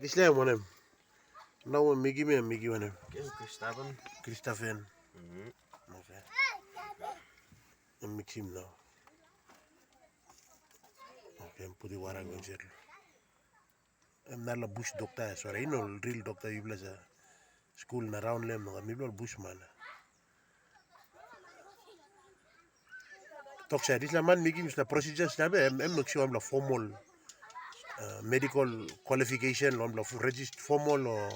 This is one of now Miggy me and Miggy one of Christopher. Okay. I'm mix him now. Okay, I'm put the water going to I'm not a bush doctor, sorry, you know, real doctor. You play a school around them, maybe a bushman. Talk said this man making the procedures. I'm not sure I'm the formal medical qualification, I'm the registered formal or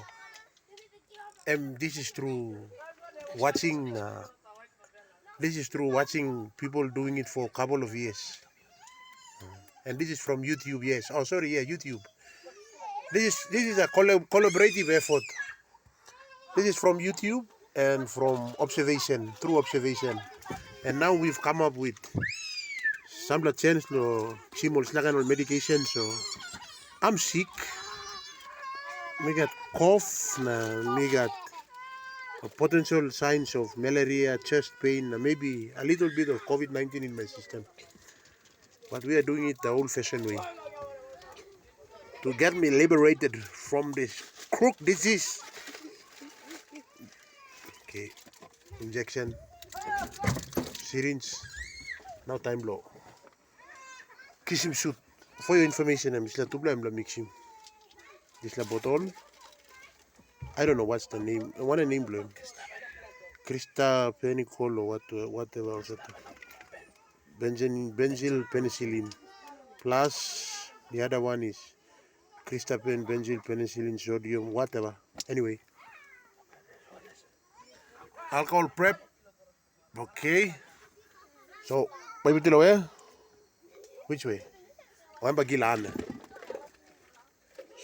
this is through watching. This is through watching people doing it for a couple of years. And this is from YouTube, yes. Oh, sorry, yeah, YouTube. This is a collaborative effort. This is from YouTube and from observation, through observation. And now we've come up with some chance no chimol slagan medication. So I'm sick. Me got cough, me got potential signs of malaria, chest pain, maybe a little bit of COVID-19 in my system. But we are doing it the old-fashioned way to get me liberated from this crook disease. Okay, injection, syringe, now time low. Kiss him shoot. For your information, I'm just to mix him. This la bottle. I don't know what's the name. I want a name blame. Krista Penicol or whatever was it. Benzyl penicillin. Plus the other one is Cristapen, benzyl penicillin, sodium, whatever. Anyway. Alcohol prep. Okay. So, maybe the way? Which way? I'm bagilan.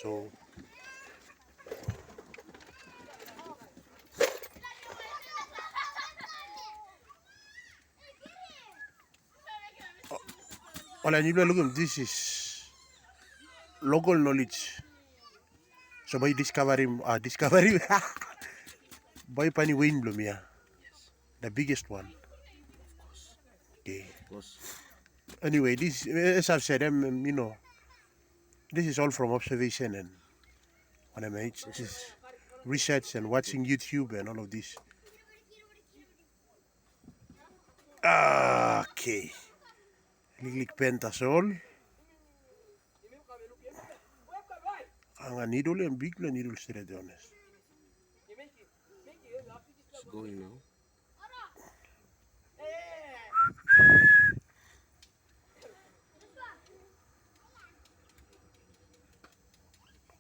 So all I need to look at this is local knowledge. So by discovering by Pani Wayne Blumia, the biggest one. Okay. Anyway, this as I've said, you know, this is all from observation and when I made this research and watching YouTube and all of this. Okay. Lilik pentasol. Ang needle and big needle straight honest. It's going now.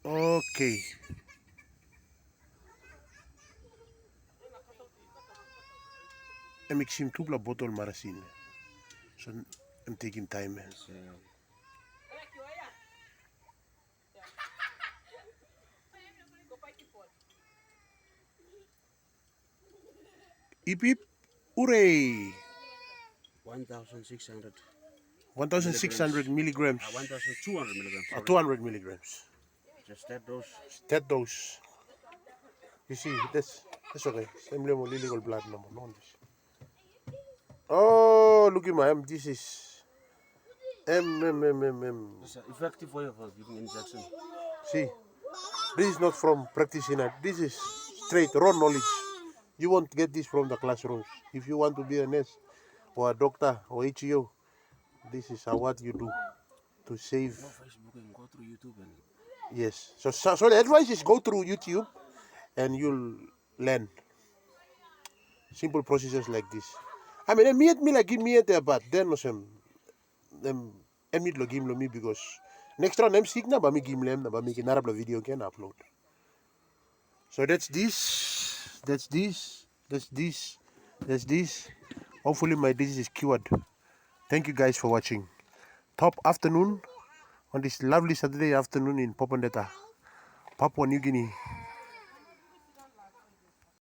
Okay. I'm mixing two bottle marasin. So I'm taking time. Hip hip, hooray! 1,600. 1,600 milligrams. 1,200 milligrams. 200 milligrams. Just that dose. That dose. You see, that's okay. Same level illegal blood number. No one this. Oh, look at my this is It's an effective way of giving injection. See, this is not from practicing it. This is straight raw knowledge. You won't get this from the classrooms. If you want to be a nurse or a doctor or HEO, this is what you do to save. Go Facebook and go through YouTube and. Yes. So the advice is go through YouTube and you'll learn simple procedures like this. I mean, me like give me a but then no some them emit lo game lo me because next round I'm sick na ba me game lem na ba me kinarap la video can upload. So that's this. That's this. That's this. That's this. Hopefully my disease is cured. Thank you guys for watching. Top afternoon on this lovely Saturday afternoon in Popondetta, Papua New Guinea.